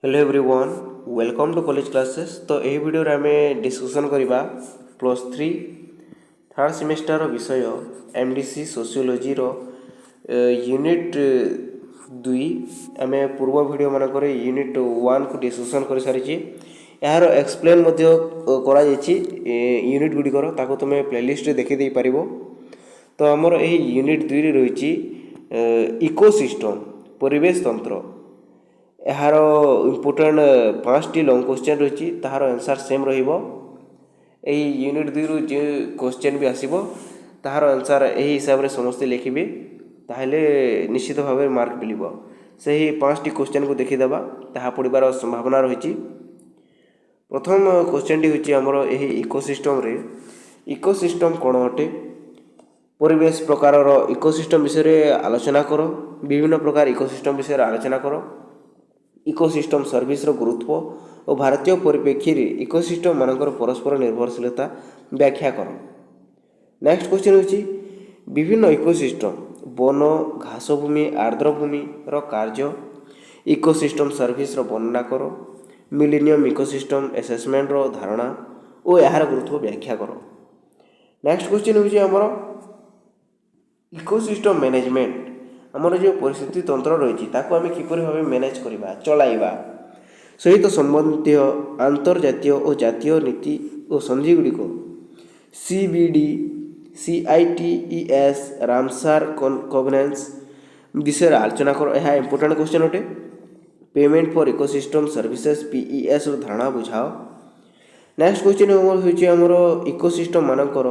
Hello everyone, welcome to college classes. तो यही video रे आमे डिस्कशन करबा +3 थर्ड सेमेस्टर विषय एमडीसी सोशियोलॉजी रो यूनिट 2 आमे पूर्व वीडियो मानकर यूनिट 1 को डिस्कशन कर सारी यार एक्सप्लेन मध्य करा जायछि यूनिट गुडिकर ताको तुमे प्लेलिस्ट रे देखि देई परिबो। तो आमर यही यूनिट 2 रे रहिछि इकोसिस्टम परिवेश तंत्र। यार इम्पोर्टाट 5टी लंग क्वेश्चन रही तार आंसर सेम रही यूनिट 2 रु जो क्वेश्चन भी आसो तार आंसर यही हिसाब से समस्ते लिखे ताहले निश्चित भाव में मार्क मिल से ही 5टी क्वेश्चन को देखीदेवा ता पड़ार संभावना रही। प्रथम क्वेश्चन टी हूँ आमर यही इकोसिस्टम रे इकोसिस्टम कौन अटे, परिवेश प्रकार इकोसिस्टम विषय आलोचना कर, विभिन्न प्रकार इकोसिस्टम विषय आलोचना कर, इकोसिस्टम सर्विस गुरुत्व और भारतीय परिप्रेक्षी रे इकोसिस्टम मानकर परस्पर निर्भरशीलता व्याख्या कर। नेक्स्ट क्वेश्चन होची विभिन्न इकोसिस्टम वन घासभूमि आर्द्रभूमि रो कार्य इकोसिस्टम सर्विस रो वर्णना कर, मिलेनियम इकोसिस्टम एसेसमेंट रो धारणा और यार गुरुत्व व्याख्या कर। नेक्स्ट क्वेश्चन होची हमर इकोसिस्टम मैनेजमेंट आमर जो परिस्थिति तंत्र रही आम किपर भाव मैनेज करवा चलाइबा सहित संबंधित आंतर्जातीय और जातीय नीति और संधि गुड़िक CBD CITES रामसार कॉन्वेनेंस विषय आलोचना कर। यह इंपोर्टेंट क्वेश्चन अटे। Payment for ecosystem services PES धारणा बुझाओ। नेक्स्ट क्वेश्चन होमर इकोसिस्टम मानकर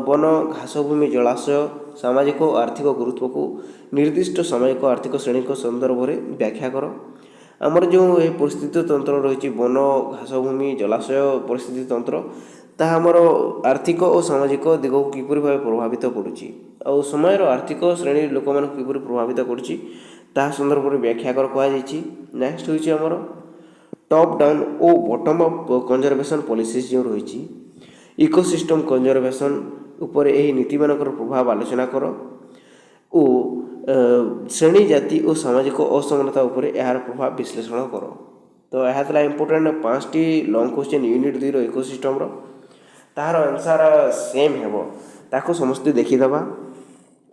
वन घासभूमि जलाशय सामाजिक और आर्थिक गुरुत्व को निर्दिष्ट सामाजिक आर्थिक श्रेणी संदर्भ में व्याख्या कर। आमर जो ये परिस्थिति तंत्र रही वन घासभूमि जलाशय परिस्थिति तंत्र ताहा आमर आर्थिक और सामाजिक दिग को किपर भाव प्रभावित करुच्ची आ समय आर्थिक श्रेणी लोक मान किपर प्रभावित करुच्ची ताहा संदर्भ में व्याख्या कर कहुई। नेक्स्ट होची आमर टॉप डाउन और बॉटम अप कंजर्वेशन पॉलिसीज जो रही इकोसिस्टम कंजर्वेशन उपर यही नीति मानकर प्रभाव आलोचना कर श्रेणी जाति और सामाजिक असमानता उपर यार प्रभाव विश्लेषण कर। तो यह था इंपोर्टेंट 5टी लंग क्वेश्चन यूनिट 2 रो इकोसिस्टम रो तार आंसर सेम हेबो ताको समस्त देखीदेवा।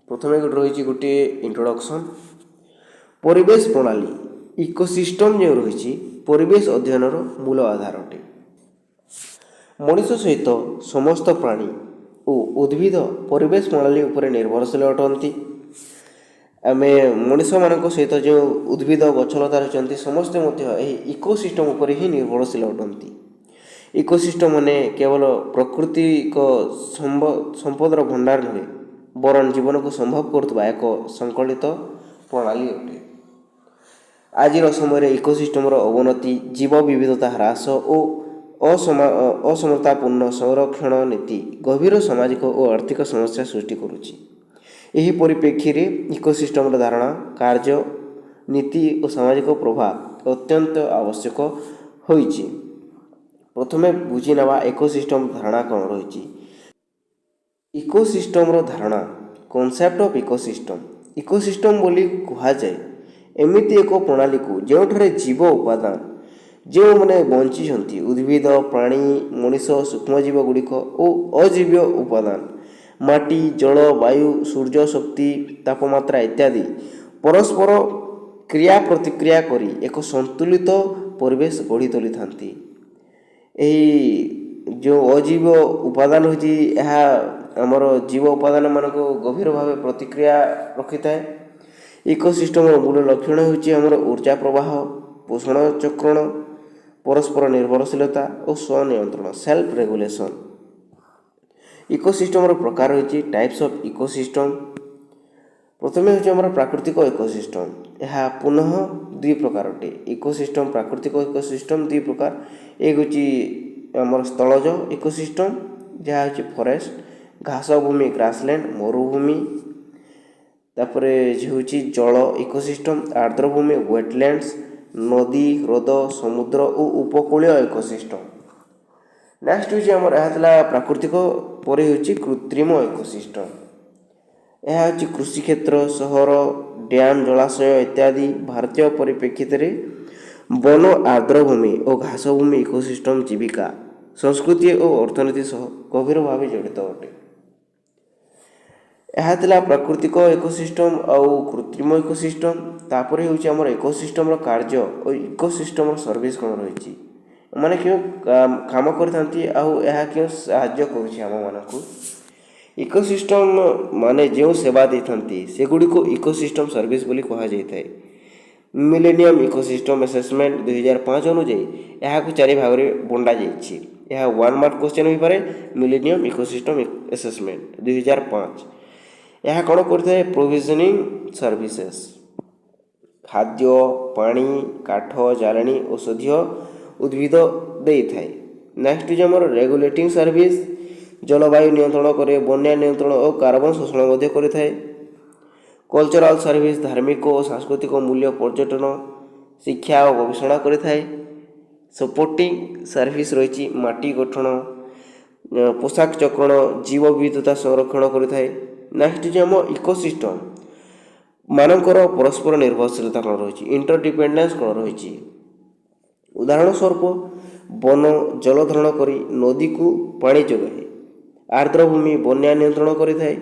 प्रथम रही गोटे इंट्रोडक्शन परिवेश प्रणाली इकोसिस्टम जो रही परिवेश अध्ययन मूल आधार अटे। मनुष्य सहित समस्त प्राणी और उद्भिद परिवेश प्रणाली उपर निर्भरशील अटंती। आमे मनुष मान सहित जो उद्भिद गछलता रही समस्ते इकोसिस्टम उपर ही निर्भरशील अटंती। इकोसिस्टम माने केवल प्राकृतिक संपदर भंडार नुहे बरन जीवन को संभव करथबा एक संकलित प्रणाली अटे। आज समय इकोसिस्टम अवनति जीव विविधता ह्रास और असमतापूर्ण संरक्षण नीति गभीर सामाजिक और आर्थिक समस्या सृष्टि करुच्ची। यही परिप्रेक्षी रे इकोसिस्टम धारणा कार्य नीति और सामाजिक प्रभाव अत्यंत आवश्यक होइछि। प्रथमे बुझी नेबा इकोसिस्टम धारणा कौन रही। इकोसिस्टम धारणा कॉन्सेप्ट ऑफ इकोसिस्टम इकोसिस्टम बोली कहा जाए एमिति एक प्रणाली को जो जीव उपादान जो मैंने बंची उद्भिद प्राणी मनीष सूक्ष्मजीव गुड़िक और अजीव उपादान माटी जल वायु सूर्य शक्ति तापमात्रा इत्यादि परस्पर क्रिया प्रतिक्रिया करी एक संतुलित परिवेश गढ़ी तोली थांती। जो अजीव उपादान होची आमर जीव उपादान मान को गभीर भाव प्रतिक्रिया रखी थाए। इकोसिस्टम मूल लक्षण होची आमर ऊर्जा प्रवाह पोषण चक्रण परस्पर निर्भरशीलता और स्वनियंत्रण सेल्फ रेगुलेशन। इकोसिस्टम प्रकार होची टाइप्स ऑफ इकोसिस्टम। प्रथम होची आमर प्राकृतिक इकोसिस्टम यह पुनः 2 प्रकार अटे। इकोसिस्टम प्राकृतिक इकोसिस्टम 2 प्रकार। एक होची आमर स्थलज इकोसिस्टम जहाँ होची फॉरेस्ट घासभूमि ग्रासलैंड मरुभूमि तापरे होची जल इकोसिस्टम आर्द्रभूमि वेटलैंड्स नदी ह्रद समुद्र और उपकूलीय इकोसिस्टम। नेक्स्ट होची आमर यह प्राकृतिक पर होची कृत्रिम इकोसिस्टम यह होची कृषि क्षेत्र सहर डैम जलाशय इत्यादि भारतीय परिप्रेक्षित ବନ ଆର୍ଦ୍ରଭୂମି ଓ ଘାସଭୂମି ଇକୋସିଷ୍ଟମ ଜୀବିକା ସଂସ୍କୃତି ଓ ଅର୍ଥନୀତି ସହ ଗଭୀର ଭାବେ ଜଡ଼ିତ ଅଟେ। ଏହା ଥିଲା ପ୍ରାକୃତିକ ଇକୋସିଷ୍ଟମ ଆଉ କୃତ୍ରିମ ଇକୋସିଷ୍ଟମ। ତାପରେ ହେଉଛି ଆମର ଇକୋସିଷ୍ଟମର କାର୍ଯ୍ୟ ଓ ଇକୋସିଷ୍ଟମର ସର୍ଭିସ୍ କ'ଣ ରହିଛି, ମାନେ କେଉଁ କାମ କରିଥାନ୍ତି ଆଉ ଏହା କେଉଁ ସାହାଯ୍ୟ କରୁଛି ଆମମାନଙ୍କୁ। ଇକୋସିଷ୍ଟମ ମାନେ ଯେଉଁ ସେବା ଦେଇଥାନ୍ତି ସେଗୁଡ଼ିକୁ ଇକୋସିଷ୍ଟମ ସର୍ଭିସ୍ ବୋଲି କୁହାଯାଇଥାଏ। ମିଲେନିୟମ ଇକୋସିଷ୍ଟମ ଆସେସମେଣ୍ଟ 2005 ଅନୁଯାୟୀ ଏହାକୁ 4 ଭାଗରେ ବଣ୍ଟାଯାଇଛି। ଏହା 1 ମାର୍କ କ୍ୱେଶ୍ଚନ୍ ହୋଇପାରେ। ମିଲେନିୟମ ଇକୋସିଷ୍ଟମ ଆସେସମେଣ୍ଟ 2005 ଏହା କ'ଣ କରିଥାଏ? ପ୍ରୋଭିଜନିଂ ସର୍ଭିସେସ୍, ଖାଦ୍ୟ, ପାଣି, କାଠ, ଜାଳେଣୀ, ଔଷଧୀୟ ଉଦ୍ଭିଦ ଦେଇଥାଏ। ନେକ୍ସଟ ହେଉଛି ଆମର ରେଗୁଲେଟିଂ ସର୍ଭିସ୍, ଜଳବାୟୁ ନିୟନ୍ତ୍ରଣ କରେ, ବନ୍ୟା ନିୟନ୍ତ୍ରଣ ଓ କାର୍ବନ ଶୋଷଣ ମଧ୍ୟ କରିଥାଏ। କଲଚରାଲ ସର୍ଭିସ୍, ଧାର୍ମିକ ଓ ସାଂସ୍କୃତିକ ମୂଲ୍ୟ, ପର୍ଯ୍ୟଟନ, ଶିକ୍ଷା ଓ ଗବେଷଣା କରିଥାଏ। ସପୋର୍ଟିଂ ସର୍ଭିସ୍ ରହିଛି ମାଟି ଗଠନ, ପୋଷାକ ଚକ୍ରଣ, ଜୀବ ବିବିଧତା ସଂରକ୍ଷଣ କରିଥାଏ। ନେକ୍ସଟ ହେଉଛି ଆମ ଇକୋସିଷ୍ଟମ ମାନଙ୍କର ପରସ୍ପର ନିର୍ଭରଶୀଳତା କ'ଣ ରହିଛି, ଇଣ୍ଟରଡିପେଣ୍ଡେନ୍ସ କ'ଣ ରହିଛି। ଉଦାହରଣ ସ୍ୱରୂପ ବନ ଜଳ ଧାରଣ କରି ନଦୀକୁ ପାଣି ଯୋଗାଏ, ଆର୍ଦ୍ରଭୂମି ବନ୍ୟା ନିୟନ୍ତ୍ରଣ କରିଥାଏ,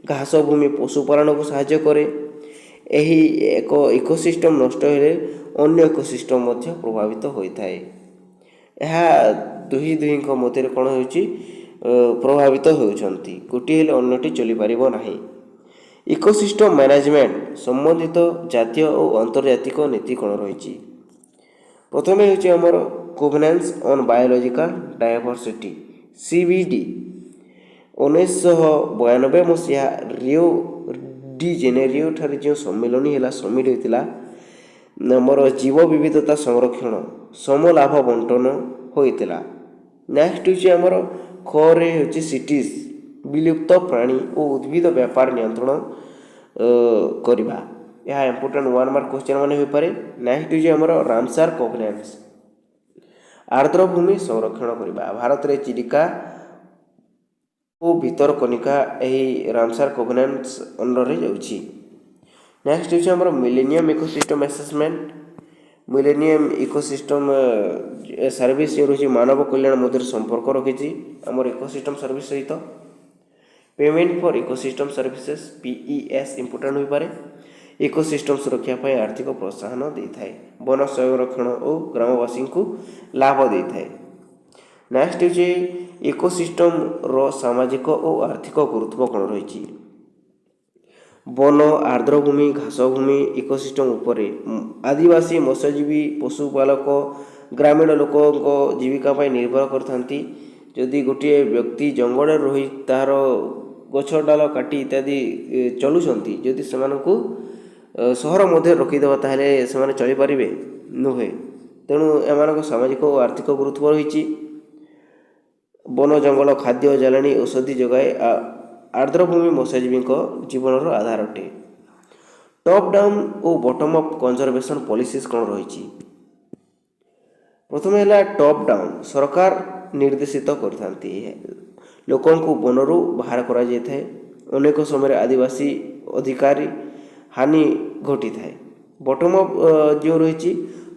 ଘାସ ଭୂମି ପଶୁପାଳନକୁ ସାହାଯ୍ୟ କରେ। ଏହି ଏକ ଇକୋସିଷ୍ଟମ ନଷ୍ଟ ହେଲେ ଅନ୍ୟ ଇକୋସିଷ୍ଟମ ମଧ୍ୟ ପ୍ରଭାବିତ ହୋଇଥାଏ। ଏହା ଦୁହିଁଙ୍କ ମଧ୍ୟରେ କ'ଣ ହେଉଛି, ପ୍ରଭାବିତ ହେଉଛନ୍ତି, ଗୋଟିଏ ହେଲେ ଅନ୍ୟଟି ଚଳିପାରିବ ନାହିଁ। ଇକୋସିଷ୍ଟମ ମ୍ୟାନେଜମେଣ୍ଟ ସମ୍ବନ୍ଧିତ ଜାତୀୟ ଓ ଆନ୍ତର୍ଜାତିକ ନୀତି କ'ଣ ରହିଛି। ପ୍ରଥମେ ହେଉଛି ଆମର କୋଭେନାନ୍ସ ଅନ୍ ବାୟୋଲୋଜିକାଲ ଡାଇଭରସିଟି CBD 1992 ମସିହା ରିଓ ଡି ଜେନେରିଓ ଠାରେ ଯେଉଁ ସମ୍ମିଳନୀ ହେଲା, ସମିଟ୍ ହୋଇଥିଲା, ଆମର ଜୀବ ବିବିଧତା ସଂରକ୍ଷଣ ସମଲାଭ ବଣ୍ଟନ ହୋଇଥିଲା। ନେକ୍ସଟ ହେଉଛି ଆମର ଖରେ ହେଉଛି ସିଟିଜ୍, ବିଲୁପ୍ତ ପ୍ରାଣୀ ଓ ଉଦ୍ଭିଦ ବ୍ୟାପାର ନିୟନ୍ତ୍ରଣ କରିବା। ଏହା ଇମ୍ପୋର୍ଟାଣ୍ଟ 1 ମାର୍କ କ୍ୱେଶ୍ଚନ୍ ମାନେ ହୋଇପାରେ। ନେକ୍ସଟ ହେଉଛି ଆମର ରାମସାର କୋଭେନାନ୍ସ, ଆର୍ଦ୍ରଭୂମି ସଂରକ୍ଷଣ କରିବା। ଭାରତରେ ଚିଲିକା ଓ ଭିତରକନିକା ଏହି ରାମସାର କୋଭେନାନ୍ସ ଅଣ୍ଡରରେ ଯାଉଛି। ନେକ୍ସଟ ହେଉଛି ଆମର millennium ecosystem assessment. Millennium ecosystem service ଯେଉଁ ରହିଛି ମାନବ କଲ୍ୟାଣ ମଧ୍ୟରେ ସମ୍ପର୍କ ରଖିଛି ଆମର ଇକୋସିଷ୍ଟମ ସର୍ଭିସ୍ ସହିତ। ପେମେଣ୍ଟ ଫର ଇକୋସିଷ୍ଟମ ସର୍ଭିସେସ୍ PES ଇମ୍ପୋର୍ଟାଣ୍ଟ ହୋଇପାରେ। ଇକୋସିଷ୍ଟମ ସୁରକ୍ଷା ପାଇଁ ଆର୍ଥିକ ପ୍ରୋତ୍ସାହନ ଦେଇଥାଏ, ବନ ସଂରକ୍ଷଣ ଓ ଗ୍ରାମବାସୀଙ୍କୁ ଲାଭ ଦେଇଥାଏ। ନେକ୍ସଟ ହେଉଛି ଇକୋସିଷ୍ଟମର ସାମାଜିକ ଓ ଆର୍ଥିକ ଗୁରୁତ୍ୱ କ'ଣ ରହିଛି। ବନ ଆର୍ଦ୍ରଭୂମି ଘାସଭୂମି ଇକୋସିଷ୍ଟମ ଉପରେ ଆଦିବାସୀ ମତ୍ସ୍ୟଜୀବୀ ପଶୁପାଳକ ଗ୍ରାମୀଣ ଲୋକଙ୍କ ଜୀବିକା ପାଇଁ ନିର୍ଭର କରିଥାନ୍ତି। ଯଦି ଗୋଟିଏ ବ୍ୟକ୍ତି ଜଙ୍ଗଲରେ ରହି ତାହାର ଗଛ ଡାଳ କାଟି ଇତ୍ୟାଦି ଚଲୁଛନ୍ତି, ଯଦି ସେମାନଙ୍କୁ ସହର ମଧ୍ୟରେ ରଖିଦେବା ତାହେଲେ ସେମାନେ ଚଳିପାରିବେ ନୁହେଁ। ତେଣୁ ଏମାନଙ୍କ ସାମାଜିକ ଓ ଆର୍ଥିକ ଗୁରୁତ୍ୱ ରହିଛି। ବନ ଜଙ୍ଗଲ ଖାଦ୍ୟ ଜାଳେଣୀ ଔଷଧି ଯୋଗାଏ, ଆର୍ଦ୍ରଭୂମି ମତ୍ସ୍ୟଜୀବୀଙ୍କ ଜୀବନର ଆଧାର ଅଟେ। ଟପ୍ ଡାଉନ୍ ଓ ବଟମ୍ ଅପ୍ କନଜରଭେସନ୍ ପଲିସିସ୍ କ'ଣ ରହିଛି। ପ୍ରଥମେ ହେଲା ଟପ୍ ଡାଉନ୍, ସରକାର ନିର୍ଦ୍ଦେଶିତ କରିଥାନ୍ତି, ଲୋକଙ୍କୁ ବନରୁ ବାହାର କରାଯାଇଥାଏ। ଅନେକ ସମୟରେ ଆଦିବାସୀ ଅଧିକାରୀ ହାନି ଘଟିଥାଏ। ବଟମ୍ ଅପ୍ ଯେଉଁ ରହିଛି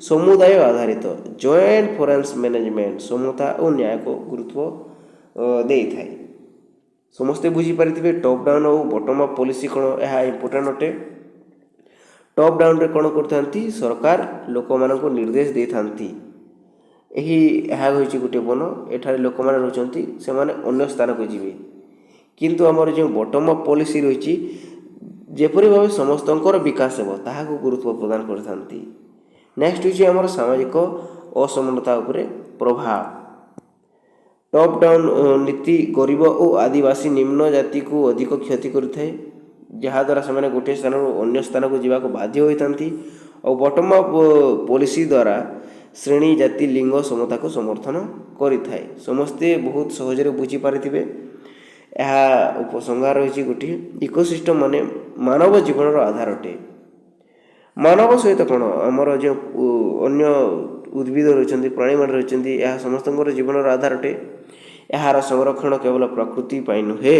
ସମୁଦାୟ ଆଧାରିତ, ଜଏଣ୍ଟ ଫରେନ୍ସ ମ୍ୟାନେଜମେଣ୍ଟ ସମତା ଓ ନ୍ୟାୟକୁ ଗୁରୁତ୍ୱ ଦେଇଥାଏ। ସମସ୍ତେ ବୁଝିପାରିଥିବେ ଟପ୍ ଡାଉନ୍ ଆଉ ବଟମ୍ ଅପ୍ ପଲିସି କ'ଣ, ଏହା ଇମ୍ପୋର୍ଟାଣ୍ଟ ଅଟେ। ଟପ୍ ଡାଉନ୍ରେ କ'ଣ କରିଥାନ୍ତି, ସରକାର ଲୋକମାନଙ୍କୁ ନିର୍ଦ୍ଦେଶ ଦେଇଥାନ୍ତି। ଏହା ହେଉଛି ଗୋଟିଏ ବନ, ଏଠାରେ ଲୋକମାନେ ରହୁଛନ୍ତି, ସେମାନେ ଅନ୍ୟ ସ୍ଥାନକୁ ଯିବେ। କିନ୍ତୁ ଆମର ଯେଉଁ ବଟମ୍ ଅପ୍ ପଲିସି ରହିଛି, ଯେପରି ଭାବେ ସମସ୍ତଙ୍କର ବିକାଶ ହେବ ତାହାକୁ ଗୁରୁତ୍ୱ ପ୍ରଦାନ କରିଥାନ୍ତି। ନେକ୍ସଟ ହେଉଛି ଆମର ସାମାଜିକ ଅସମାନତା ଉପରେ ପ୍ରଭାବ। ଟପ୍ ଡାଉନ୍ ନୀତି ଗରିବ ଓ ଆଦିବାସୀ ନିମ୍ନ ଜାତିକୁ ଅଧିକ କ୍ଷତି କରିଥାଏ, ଯାହାଦ୍ୱାରା ସେମାନେ ଗୋଟିଏ ସ୍ଥାନରୁ ଅନ୍ୟ ସ୍ଥାନକୁ ଯିବାକୁ ବାଧ୍ୟ ହୋଇଥାନ୍ତି। ଆଉ ବଟମ୍ ଅପ୍ ପଲିସି ଦ୍ୱାରା ଶ୍ରେଣୀ ଜାତି ଲିଙ୍ଗ ସମତାକୁ ସମର୍ଥନ କରିଥାଏ। ସମସ୍ତେ ବହୁତ ସହଜରେ ବୁଝିପାରିଥିବେ। ଏହା ଉପସଂହାର ରହିଛି ଗୋଟିଏ ଇକୋସିଷ୍ଟମ ମାନେ ମାନବ ଜୀବନର ଆଧାର ଅଟେ। ମାନବ ସହିତ କ'ଣ, ଆମର ଯେଉଁ ଅନ୍ୟ ଉଦ୍ଭିଦ ରହିଛନ୍ତି, ପ୍ରାଣୀମାନେ ରହିଛନ୍ତି, ଏହା ସମସ୍ତଙ୍କର ଜୀବନର ଆଧାର ଅଟେ। ଏହାର ସଂରକ୍ଷଣ କେବଳ ପ୍ରକୃତି ପାଇଁ ନୁହେଁ,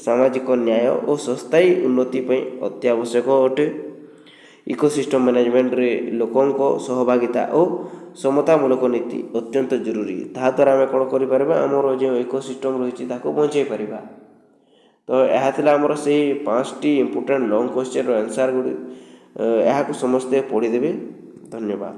ସାମାଜିକ ନ୍ୟାୟ ଓ ସ୍ଥାୟୀ ଉନ୍ନତି ପାଇଁ ଅତ୍ୟାବଶ୍ୟକ ଅଟେ। ଇକୋସିଷ୍ଟମ୍ ମ୍ୟାନେଜମେଣ୍ଟରେ ଲୋକଙ୍କ ସହଭାଗିତା ଓ ସମତାମୂଳକ ନୀତି ଅତ୍ୟନ୍ତ ଜରୁରୀ। ତାହାଦ୍ୱାରା ଆମେ କ'ଣ କରିପାରିବା, ଆମର ଯେଉଁ ଇକୋସିଷ୍ଟମ୍ ରହିଛି ତାକୁ ବଞ୍ଚାଇ ପାରିବା। ତ ଏହା ଥିଲା ଆମର ସେଇ 5ଟି ଇମ୍ପୋର୍ଟାଣ୍ଟ ଲଙ୍ଗ୍ କ୍ୱେଶ୍ଚନ୍ର ଆନ୍ସର୍ ଗୁଡ଼ିକ। ଏହାକୁ ସମସ୍ତେ ପଢ଼ିଦେବେ। ଧନ୍ୟବାଦ।